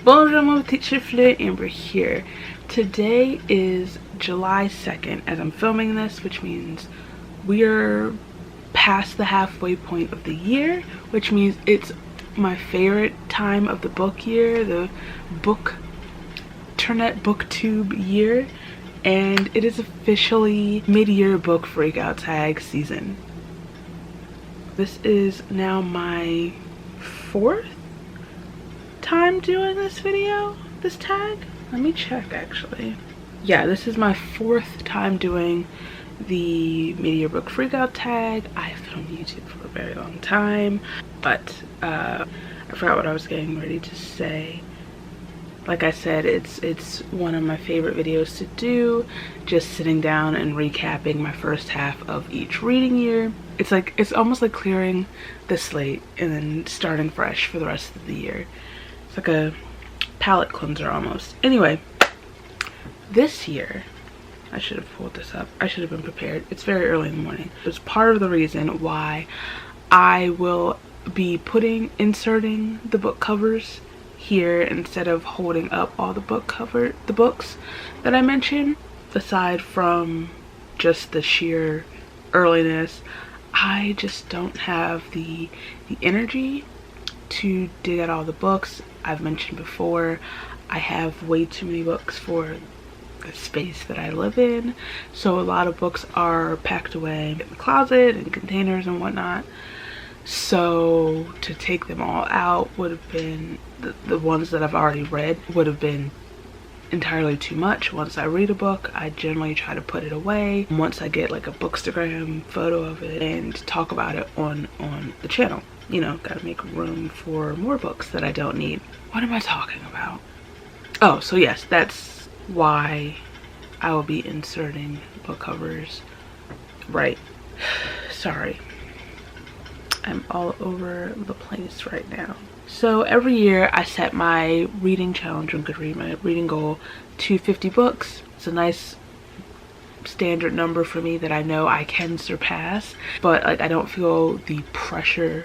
Bonjour mon petit chifle, Amber here. Today is July 2nd as I'm filming this, which means we're past the halfway point of the year, which means it's my favorite time of the book year, the booktube year, and it is officially mid-year book freakout tag season. This is now my 4th time doing this tag. Let me check actually. Yeah, this is my 4th time doing the mid-year book freakout tag. I've been on YouTube for a very long time, but I forgot what I was getting ready to say. Like I said, it's one of my favorite videos to do, just sitting down and recapping my first half of each reading year. It's almost like clearing the slate and then starting fresh for the rest of the year. It's like a palate cleanser almost. Anyway, this year, I should have pulled this up. I should have been prepared. It's very early in the morning. It's part of the reason why I will be inserting the book covers here instead of holding up all the books that I mentioned. Aside from just the sheer earliness, I just don't have the energy to dig at all the books. I've mentioned before, I have way too many books for the space that I live in, so a lot of books are packed away in the closet and containers and whatnot. So to take them all out would have been, the ones that I've already read would have been entirely too much. Once I read a book, I generally try to put it away once I get like a bookstagram photo of it and talk about it on the channel. You know, gotta make room for more books that I don't need. What am I talking about? Oh, so yes, that's why I will be inserting book covers. Right. Sorry. I'm all over the place right now. So every year I set my reading challenge on Goodreads, my reading goal, to 50 books. It's a nice standard number for me that I know I can surpass, but like I don't feel the pressure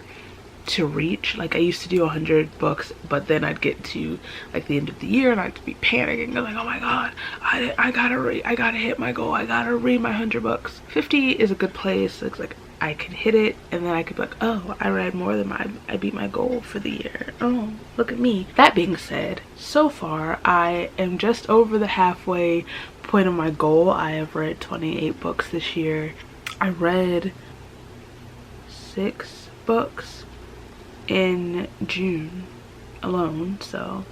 to reach. Like I used to do 100 books, but then I'd get to like the end of the year and I'd be panicking, like, oh my god, I gotta hit my goal, I gotta read my 100 books. 50 is a good place. It's like I could hit it and then I could be like, oh, I read more than I beat my goal for the year. Oh, look at me. That being said, so far I am just over the halfway point of my goal. I have read 28 books this year. I read 6 books in June alone, so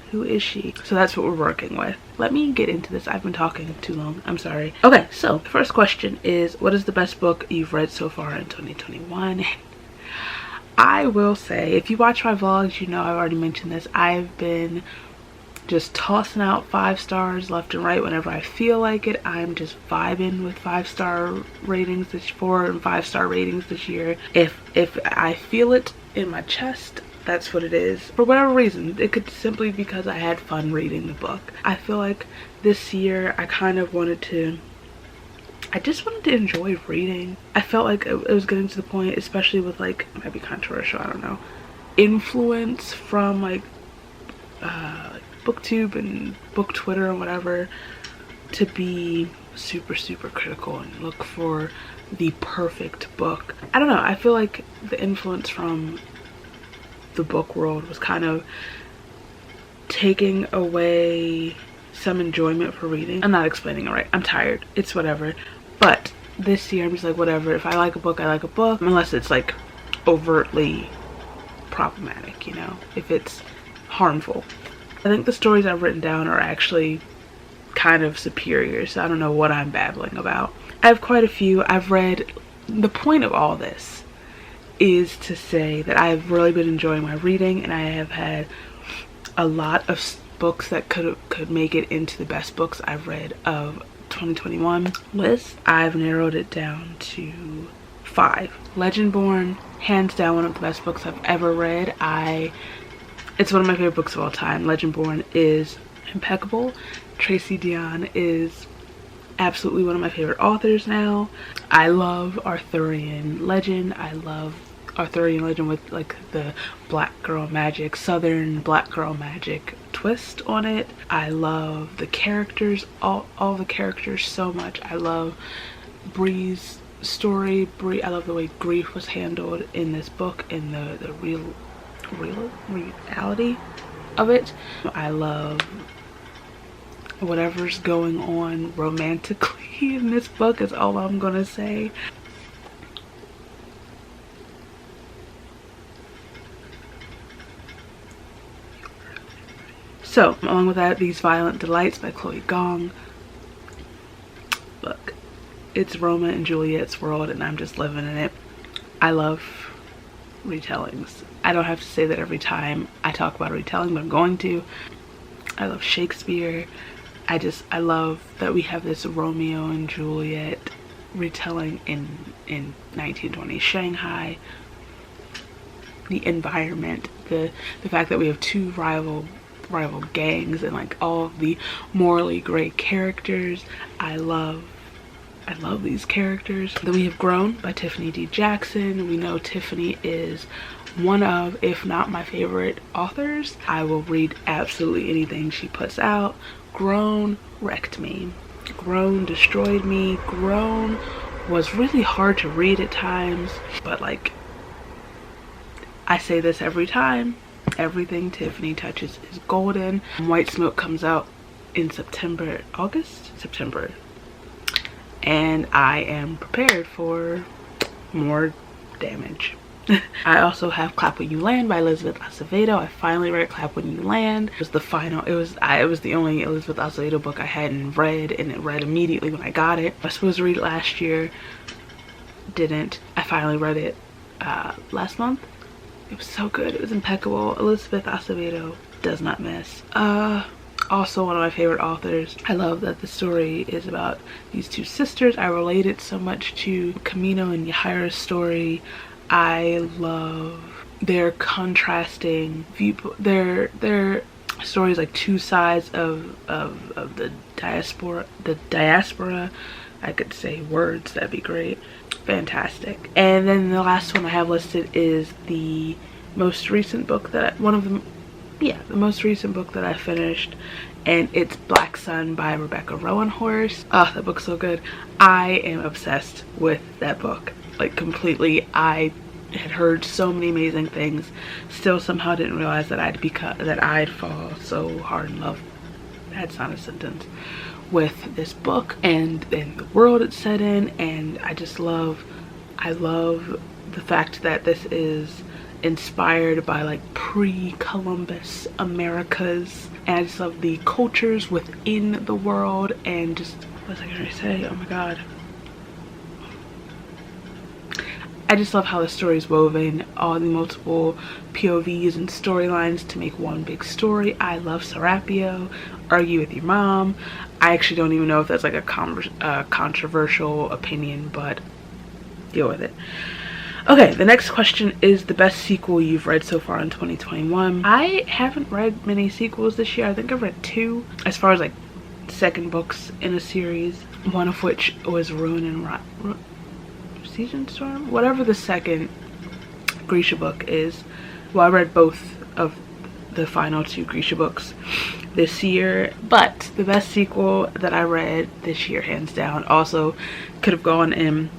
who is she? So that's what we're working with. Let me get into this. I've been talking too long. I'm sorry. Okay, so the first question is, what is the best book you've read so far in 2021? I will say, if you watch my vlogs, you know I've already mentioned this. I've been just tossing out 5 stars left and right whenever I feel like it. I'm just vibing with 5-star ratings 4 and 5-star ratings this year. If I feel it in my chest, that's what it is. For whatever reason, it could simply be because I had fun reading the book. I feel like this year I kind of I just wanted to enjoy reading. I felt like it was getting to the point, especially with like, it might be controversial, I don't know, influence from like booktube and book Twitter and whatever, to be super critical and look for the perfect book. I don't know, I feel like the influence from the book world was kind of taking away some enjoyment for reading. I'm not explaining it right. I'm tired. It's whatever. But this year I'm just like, whatever. If I like a book, I like a book. Unless it's like overtly problematic, you know, if it's harmful. I think the stories I've written down are actually kind of superior, so I don't know what I'm babbling about. I have quite a few. I've read, the point of all this is to say that I've really been enjoying my reading, and I have had a lot of books that could make it into the best books I've read of 2021 list. I've narrowed it down to 5. Legendborn, hands down one of the best books I've ever read. It's one of my favorite books of all time. Legendborn is impeccable. Tracy Deonn is absolutely one of my favorite authors now. I love Arthurian legend. I love Arthurian legend with like the black girl magic, southern black girl magic twist on it. I love the characters, all the characters so much. I love Bree's story. I love the way grief was handled in this book and the reality of it. I love whatever's going on romantically in this book is all I'm gonna say. So, along with that, These Violent Delights by Chloe Gong. Look, it's Romeo and Juliet's world and I'm just living in it. I love retellings. I don't have to say that every time I talk about a retelling, but I'm going to. I love Shakespeare. I love that we have this Romeo and Juliet retelling in 1920s Shanghai. The environment, the fact that we have two rival gangs and like all of the morally great characters. I love these characters. Then we have Grown by Tiffany D. Jackson. We know Tiffany is one of, if not my favorite authors. I will read absolutely anything she puts out. Grown wrecked me. Grown destroyed me. Grown was really hard to read at times, but like, I say this every time, everything Tiffany touches is golden. White Smoke comes out in September, and I am prepared for more damage. I also have Clap When You Land by Elizabeth Acevedo. I finally read Clap When You Land. It was the final, it was the only Elizabeth Acevedo book I hadn't read, and it read immediately when I got it. I was supposed to read it last year, didn't. I finally read it last month. It was so good. It was impeccable. Elizabeth Acevedo does not miss. Also one of my favorite authors. I love that the story is about these two sisters. I relate it so much to Camino and Yahaira's story. I love their contrasting viewpoint. Their stories, like two sides of the diaspora. I could say words, that'd be great. Fantastic. And then the last one I have listed is the most recent book that the most recent book that I finished, and it's Black Sun by Rebecca Rowanhorse. Oh, that book's so good. I am obsessed with that book, like completely. I had heard so many amazing things, still somehow didn't realize that I'd fall so hard in love, that's not a sentence, with this book and the world it's set in. And I love the fact that this is inspired by like pre-Columbus Americas, and I just love the cultures within the world. And just, what was I gonna say? Oh my god, I just love how the story is woven, all the multiple POVs and storylines to make one big story. I love Serapio, Argue With Your Mom. I actually don't even know if that's like a controversial opinion, but deal with it. Okay, the next question is the best sequel you've read so far in 2021. I haven't read many sequels this year. I think I've read 2 as far as like second books in a series, one of which was Ruin and Season Storm, whatever the second Grisha book is. Well, I read both of the final 2 Grisha books this year, but the best sequel that I read this year, hands down, also could have gone in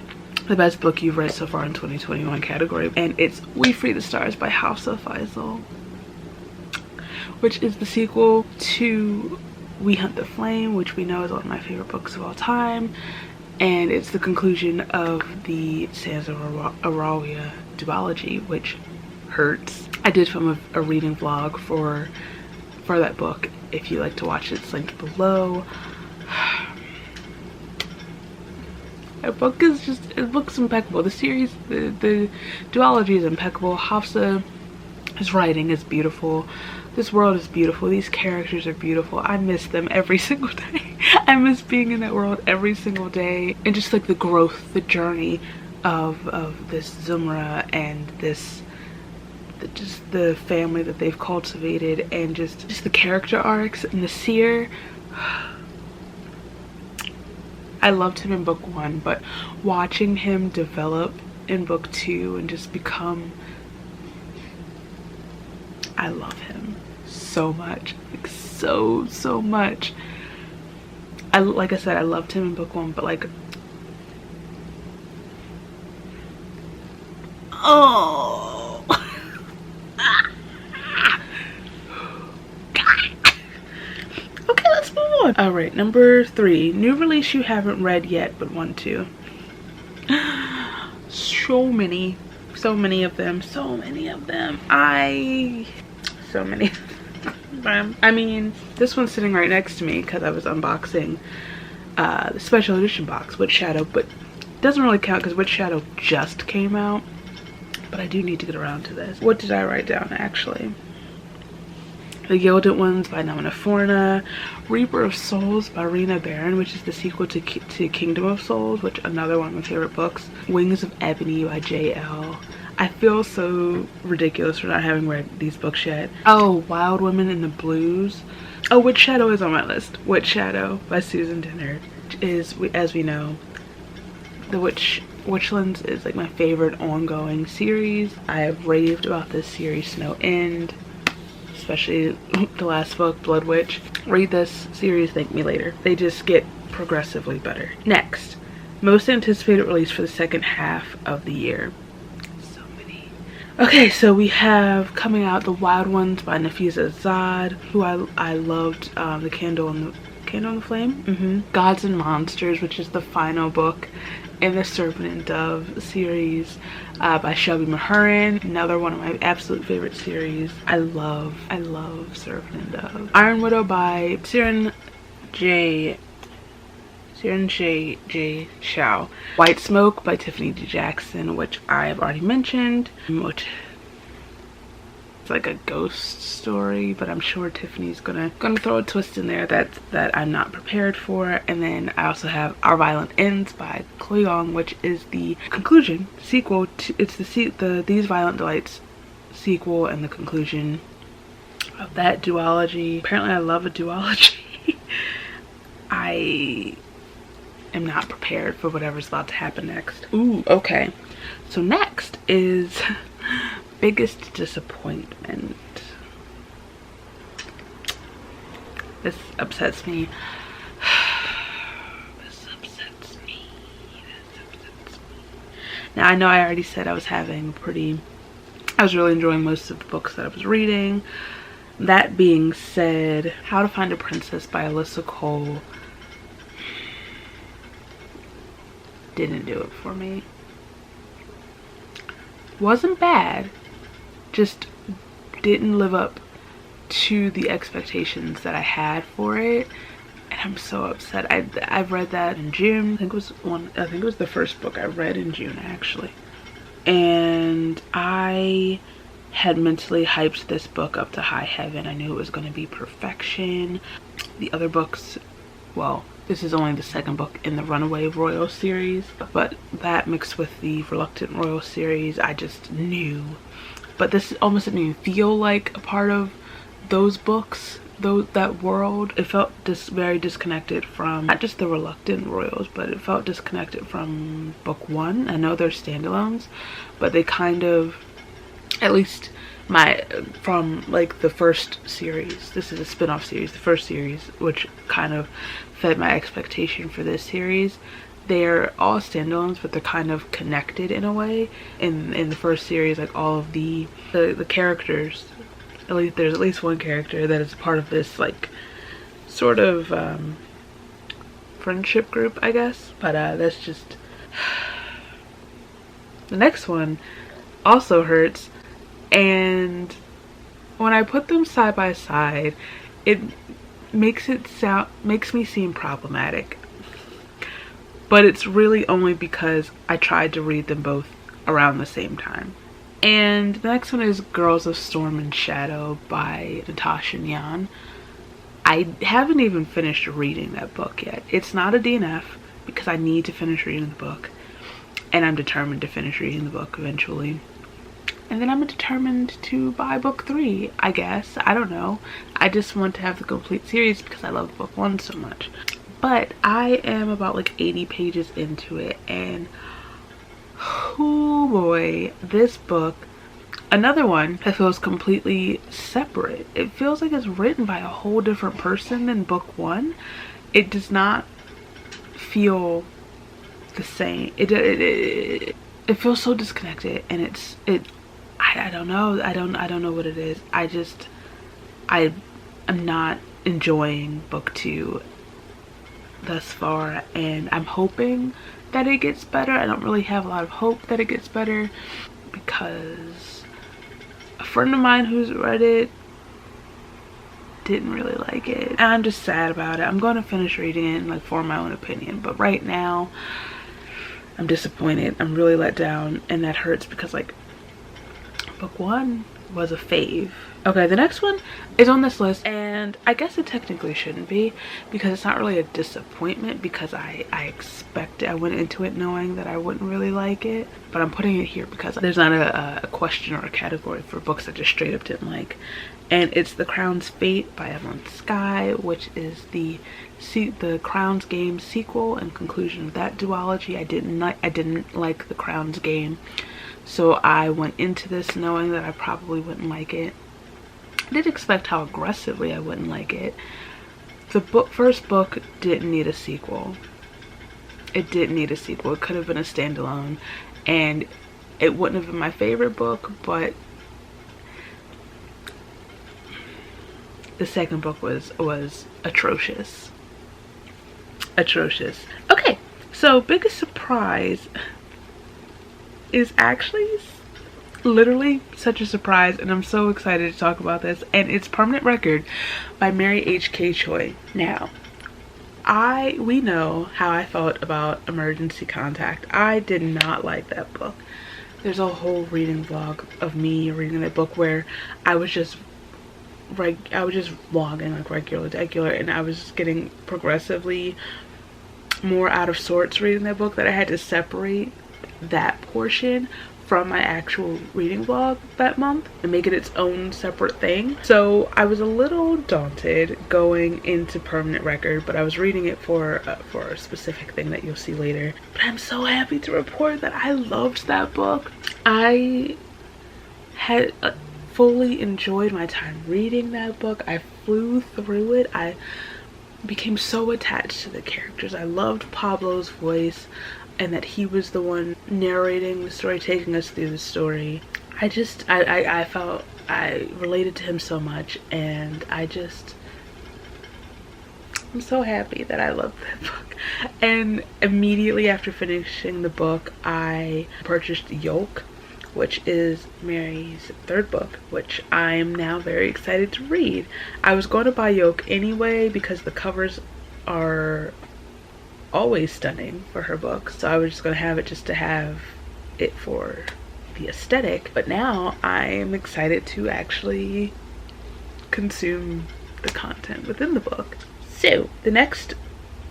the best book you've read so far in 2021 category, and it's We Free the Stars by Hafsa Faizal, which is the sequel to We Hunt the Flame, which we know is one of my favorite books of all time, and it's the conclusion of the Sands of Aralia duology, which hurts. I did film a reading vlog for that book. If you like to watch it, it's linked below. That book is just, it looks impeccable. The series, the duology is impeccable. Hafsa's writing is beautiful. This world is beautiful. These characters are beautiful. I miss them every single day. I miss being in that world every single day. And just like the growth, the journey of this Zumra and just the family that they've cultivated, and just the character arcs. And the Seer, I loved him in book 1, but watching him develop in book 2 and just become, I love him so much, like so much. Like I said, I loved him in book 1, but like, oh. Okay, let's move on. All right, number 3, new release you haven't read yet but want to. So many of them, so many of them. I mean, this one's sitting right next to me because I was unboxing the special edition box, Witch Shadow, but it doesn't really count because Witch Shadow just came out. But I do need to get around to this. What did I write down actually? The Gilded Ones by Namina Forna, Reaper of Souls by Rena Barron, which is the sequel to Kingdom of Souls, which another one of my favorite books. Wings of Ebony by J.L. I feel so ridiculous for not having read these books yet. Oh, Wild Women in the Blues. Oh, Witch Shadow is on my list. Witch Shadow by Susan Dennard is, as we know, the Witchlands is like my favorite ongoing series. I have raved about this series to no end, especially the last book, Blood Witch. Read this series, thank me later. They just get progressively better. Next, most anticipated release for the second half of the year. So many. Okay, so we have coming out The Wild Ones by Nafisa Azad, who I loved, the Candle and the Flame. Gods and Monsters, which is the final book in the Serpent and Dove series by Shelby Mahurin, another one of my absolute favorite series. I love Serpent and Dove. Iron Widow by Siren J. Shao. White Smoke by Tiffany D. Jackson, which I have already mentioned, which it's like a ghost story, but I'm sure Tiffany's gonna throw a twist in there that I'm not prepared for. And then I also have Our Violent Ends by Chloe Long, which is the conclusion sequel to, it's the These Violent Delights sequel and the conclusion of that duology. Apparently I love a duology. I am not prepared for whatever's about to happen next. Ooh, okay. So next is biggest disappointment. This upsets me. This upsets me. Now I know I already said I was really enjoying most of the books that I was reading. That being said, How to Find a Princess by Alyssa Cole didn't do it for me. Wasn't bad, just didn't live up to the expectations that I had for it, and I'm so upset. I've read that in June. I think it was the first book I read in June actually, and I had mentally hyped this book up to high heaven. I knew it was going to be perfection. The other books, well, this is only the second book in the Runaway Royal series, but that mixed with the Reluctant Royal series, I just knew. But this almost didn't even feel like a part of those books, that world. It felt just very disconnected from not just the Reluctant Royals, but it felt disconnected from book 1. I know they're standalones, but they kind of, at least from like the first series, this is a spin-off series, the first series, which kind of fed my expectation for this series. They're all standalones, but they're kind of connected in a way. In the first series, like all of the characters, at least there's at least one character that is part of this like sort of friendship group, I guess. But that's just the next one also hurts. And when I put them side by side, it makes me seem problematic. But it's really only because I tried to read them both around the same time. And the next one is Girls of Storm and Shadow by Natasha Nyan. I haven't even finished reading that book yet. It's not a DNF because I need to finish reading the book. And I'm determined to finish reading the book eventually. And then I'm determined to buy book 3, I guess. I don't know. I just want to have the complete series because I love book 1 so much. But I am about like 80 pages into it, and Oh boy, this book, another one that feels completely separate. It feels like it's written by a whole different person than book one. It does not feel the same. It feels so disconnected, and I don't know. I don't know what it is. I am not enjoying book two thus far, and I'm hoping that it gets better. I don't really have a lot of hope that it gets better because a friend of mine who's read it didn't really like it, and I'm just sad about it. I'm going to finish reading it and like form my own opinion, but right now I'm disappointed. I'm really let down, and that hurts because like book one was a fave. Okay, the next one is on this list, and I guess it technically shouldn't be because it's not really a disappointment because I expected, I went into it knowing that I wouldn't really like it, but I'm putting it here because there's not a question or a category for books I just straight up didn't like, and it's The Crown's Fate by Evelyn Skye, which is the Crown's Game sequel and conclusion of that duology. I didn't like The Crown's Game, so I went into this knowing that I probably wouldn't like it. I did expect how aggressively I wouldn't like it. The first book didn't need a sequel. It didn't need a sequel. It could have been a standalone, and it wouldn't have been my favorite book, but the second book was atrocious. Atrocious. Okay, so biggest surprise is actually literally such a surprise, and I'm so excited to talk about this, and it's Permanent Record by Mary H.K. Choi. Now, we know how I felt about Emergency Contact. I did not like that book. There's a whole reading vlog of me reading that book where I was just vlogging like regular, and I was just getting progressively more out of sorts reading that book that I had to separate that portion from my actual reading vlog that month and make it its own separate thing. So I was a little daunted going into Permanent Record, but I was reading it for a specific thing that you'll see later. But I'm so happy to report that I loved that book. I had fully enjoyed my time reading that book. I flew through it. I became so attached to the characters. I loved Pablo's voice, and that he was the one narrating the story, taking us through the story. I felt I related to him so much, and I'm so happy that I loved that book. And immediately after finishing the book, I purchased Yolk, which is Mary's third book, which I'm now very excited to read. I was going to buy Yolk anyway because the covers are always stunning for her books, so I was just gonna have it just to have it for the aesthetic, but now I am excited to actually consume the content within the book. So the next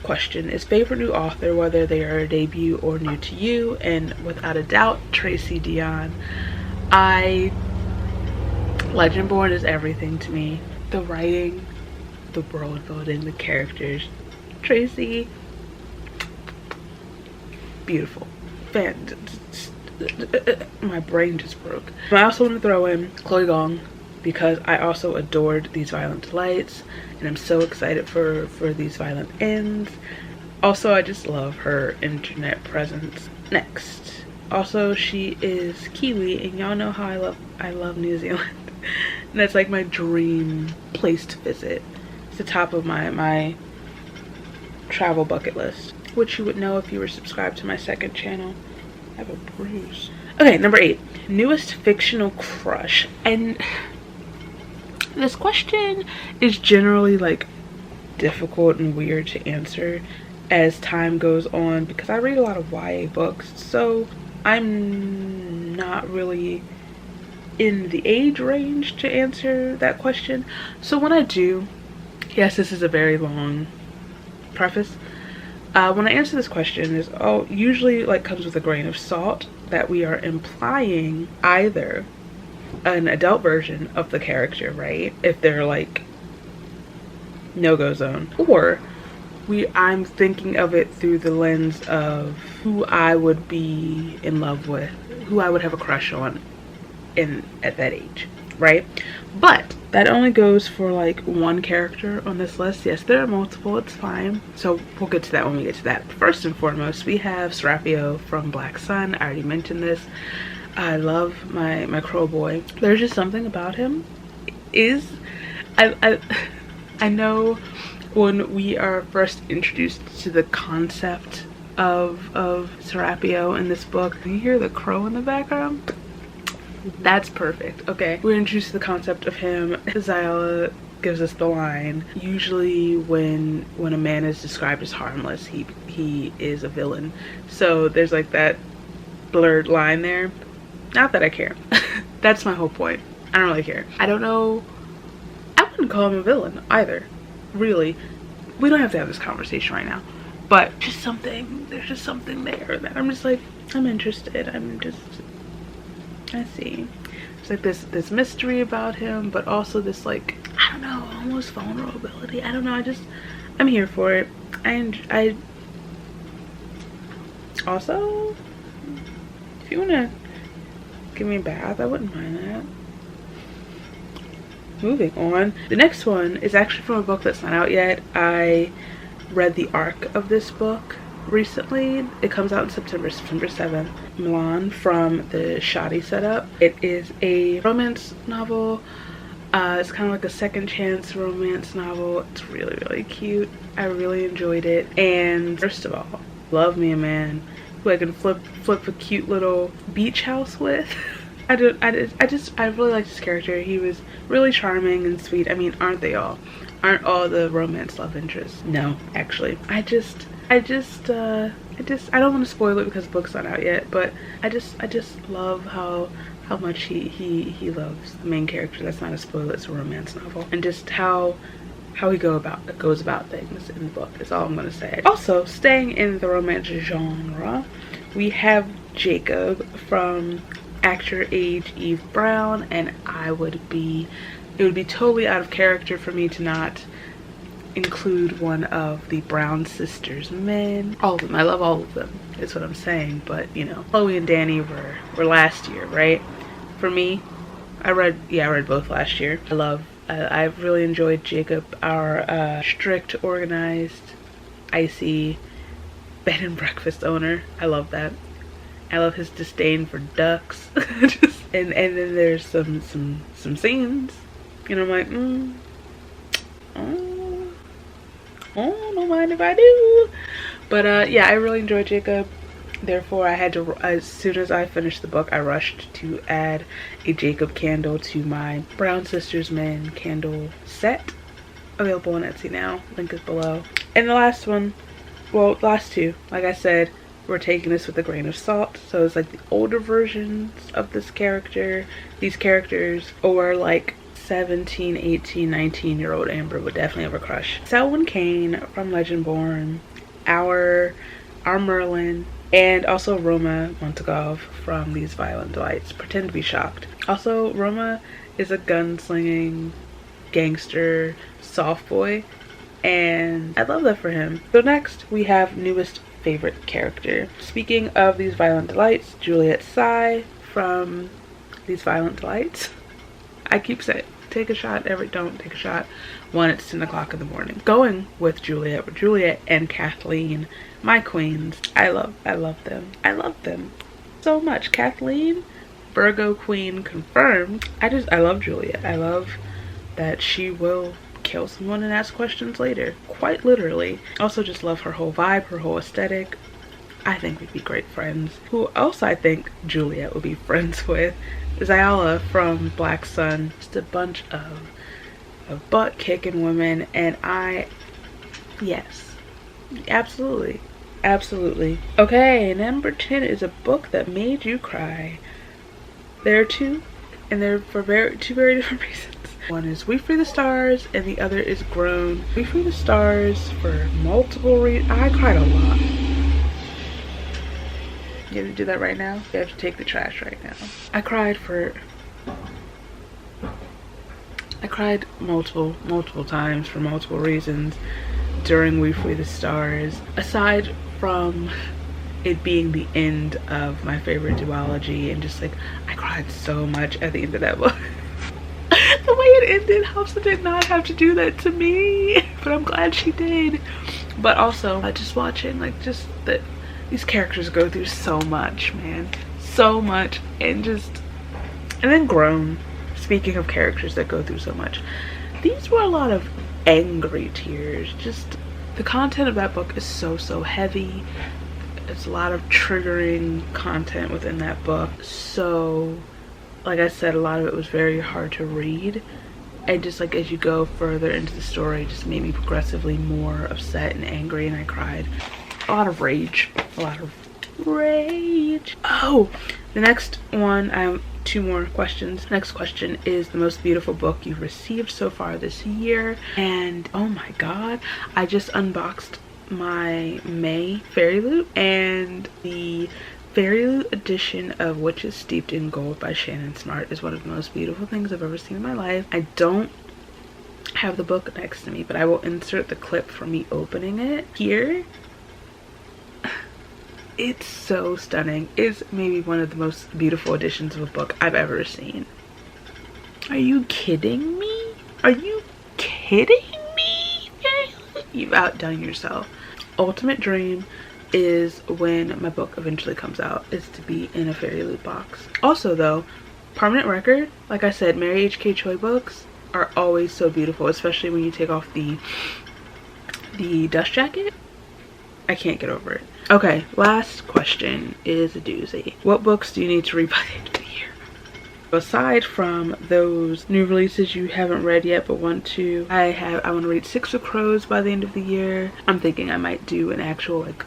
question is favorite new author, whether they are a debut or new to you, and without a doubt Tracy Deonn. Legendborn is everything to me. The writing, the world building, the characters. Tracy, beautiful. My brain just broke. I also want to throw in Chloe Gong because I also adored These Violent Delights, and I'm so excited for These Violent Ends. Also, I just love her internet presence. Next, also she is Kiwi, and y'all know how I love New Zealand. And that's like my dream place to visit. It's the top of my travel bucket list, which you would know if you were subscribed to my second channel. I have a bruise. Okay, number 8, newest fictional crush. And this question is generally like difficult and weird to answer as time goes on because I read a lot of YA books, so I'm not really in the age range to answer that question. So when I do, yes, this is a very long preface. When I answer this question, is usually like comes with a grain of salt that we are implying either an adult version of the character, right, if they're like no-go zone, or I'm thinking of it through the lens of who I would be in love with, who I would have a crush on at that age, right? But that only goes for like one character on this list. Yes, there are multiple, it's fine. So we'll get to that when we get to that. First and foremost, we have Serapio from Black Sun. I already mentioned this. I love my crow boy. There's just something about him. I know when we are first introduced to the concept of Serapio in this book, can you hear the crow in the background? That's perfect. Okay, we're introduced to the concept of him. Xyla gives us the line, usually when a man is described as harmless, he is a villain. So there's like that blurred line there. Not that I care. That's my whole point. I don't really care. I don't know, I wouldn't call him a villain either, really. We don't have to have this conversation right now, but there's just something there that I'm just like, I'm interested. I see. It's like this mystery about him, but also this, like, I don't know, almost vulnerability. I don't know, I'm here for it. I also, if you want to give me a bath, I wouldn't mind that. Moving on. The next one is actually from a book that's not out yet. I read the arc of this book recently. It comes out in September 7th. Milan from the Shoddy Setup. It is a romance novel. It's kind of like a second chance romance novel. It's really, really cute. I really enjoyed it. And first of all, love me a man who I can flip a cute little beach house with. I really liked his character. He was really charming and sweet. I mean, aren't they all? Aren't all the romance love interests? No, actually. I don't want to spoil it because the book's not out yet, but I just love how much he loves the main character. That's not a spoiler, it's a romance novel. And just how he goes about things in the book is all I'm gonna say. Also, staying in the romance genre, we have Jacob from Actor Age Eve Brown, and it would be totally out of character for me to not include one of the Brown sisters' men. All of them. I love all of them, is what I'm saying. But you know, Chloe and Danny were last year, right? For me, I read both last year. I've really enjoyed Jacob, our strict, organized, icy bed and breakfast owner. I love that. I love his disdain for ducks. and then there's some scenes, you know, I'm like, oh, don't mind if I do. But yeah, I really enjoyed Jacob. Therefore, I had to, as soon as I finished the book, I rushed to add a Jacob candle to my Brown Sisters Men candle set. Available on Etsy now. Link is below. And the last one, well, last two, like I said, we're taking this with a grain of salt. So it's like the older versions of these characters, or like 17, 18, 19-year-old Amber would definitely have a crush. Selwyn Kane from Legendborn, our Merlin, and also Roma Montagov from These Violent Delights. Pretend to be shocked. Also, Roma is a gunslinging gangster soft boy, and I love that for him. So next we have newest favorite character. Speaking of These Violent Delights, Juliet Sy from These Violent Delights. I keep saying, take a shot, don't take a shot. One, it's 10 o'clock in the morning. Going with Juliet and Kathleen, my queens. I love them. I love them so much. Kathleen, Virgo queen confirmed. I love Juliet. I love that she will kill someone and ask questions later, quite literally. Also just love her whole vibe, her whole aesthetic. I think we'd be great friends. Who else I think Juliet would be friends with? Xyla from Black Sun. Just a bunch of butt-kicking women, and yes, absolutely. Okay, number 10 is a book that made you cry. There are two, and they're for two very different reasons. One is We Free the Stars, and the other is Grown. We Free the Stars for multiple reasons. I cried a lot. You have to do that right now? You have to take the trash right now. I cried multiple times for multiple reasons. during We Free the Stars. Aside from it being the end of my favorite duology, and just like I cried so much at the end of that book. The way it ended, Hafsa did not have to do that to me, but I'm glad she did. But also just watching like just that these characters go through so much, man, so much, and then grown. Speaking of characters that go through so much, these were a lot of angry tears. Just the content of that book is so heavy. It's a lot of triggering content within that book. So like I said, a lot of it was very hard to read, and just like as you go further into the story, it just made me progressively more upset and angry, and I cried. A lot of rage. Oh, the next one, I have 2 more questions. Next question is the most beautiful book you've received so far this year. And oh my god, I just unboxed my May Fairy Loot, and the Fairy Loot edition of Witches Steeped in Gold by Shannon Smart is one of the most beautiful things I've ever seen in my life. I don't have the book next to me, but I will insert the clip from me opening it here. It's so stunning. It's maybe one of the most beautiful editions of a book I've ever seen. Are you kidding me? Are you kidding me? You've outdone yourself. Ultimate dream is when my book eventually comes out, is to be in a Fairy Loot box. Also though, permanent record, like I said, Mary H.K. Choi books are always so beautiful, especially when you take off the dust jacket. I can't get over it. Okay, last question is a doozy. What books do you need to read by the end of the year? Aside from those new releases you haven't read yet but want to, I want to read Six of Crows by the end of the year. I'm thinking I might do an actual like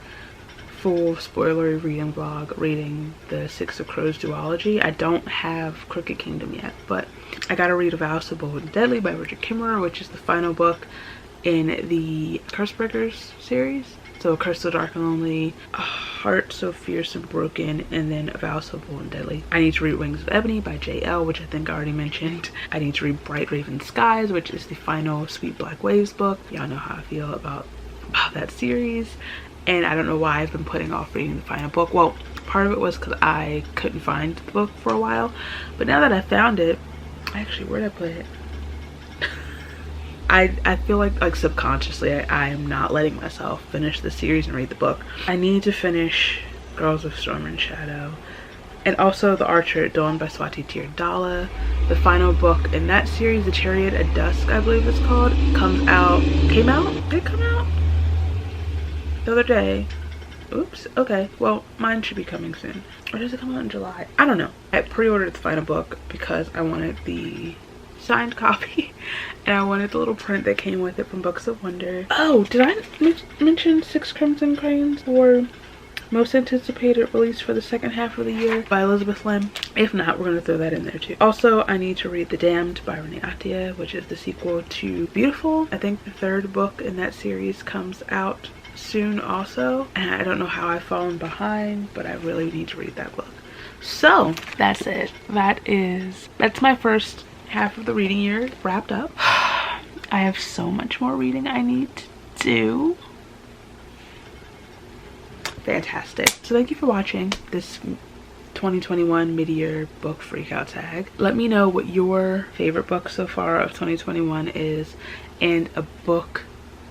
full spoilery reading vlog reading the Six of Crows duology. I don't have Crooked Kingdom yet, but I gotta read A Vow So Bold and Deadly by Richard Kimmerer, which is the final book in the Cursebreakers series. So Curse So Dark and Lonely, A Heart So Fierce and Broken, and then A Vow So Bold and Deadly. I need to read Wings of Ebony by J.L., which I think I already mentioned. I need to read Bright Raven Skies, which is the final Sweet Black Waves book. Y'all know how I feel about that series. And I don't know why I've been putting off reading the final book. Well, part of it was because I couldn't find the book for a while. But now that I found it, actually, where'd I put it? I feel like subconsciously I am not letting myself finish the series and read the book. I need to finish Girls of Storm and Shadow, and also The Archer at Dawn by Swati Teardala. The final book in that series, The Chariot at Dusk, I believe it's called, did it come out the other day? Oops. Okay, well, mine should be coming soon. Or does it come out in July? I don't know. I pre-ordered the final book because I wanted the signed copy, and I wanted the little print that came with it from Books of Wonder. Oh, did I mention Six Crimson Cranes or most anticipated release for the second half of the year by Elizabeth Lim? If not, we're gonna throw that in there too. Also, I need to read The Damned by Renee Attia, which is the sequel to Beautiful. I think the 3rd book in that series comes out soon also, and I don't know how I've fallen behind, but I really need to read that book. So that's it. That's my first half of the reading year wrapped up. I have so much more reading I need to do. Fantastic. So thank you for watching this 2021 mid-year book freakout tag. Let me know what your favorite book so far of 2021 is, and a book,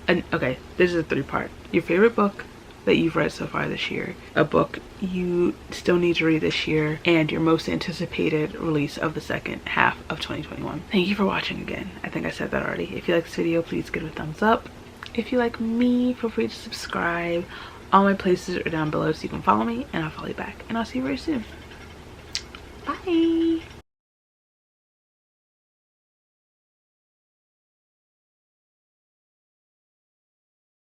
okay, this is a 3-part. Your favorite book that you've read so far this year, a book you still need to read this year, and your most anticipated release of the second half of 2021. Thank you for watching again. I think I said that already. If you like this video, please give it a thumbs up. If you like me, feel free to subscribe. All my places are down below so you can follow me, and I'll follow you back. And I'll see you very soon. Bye.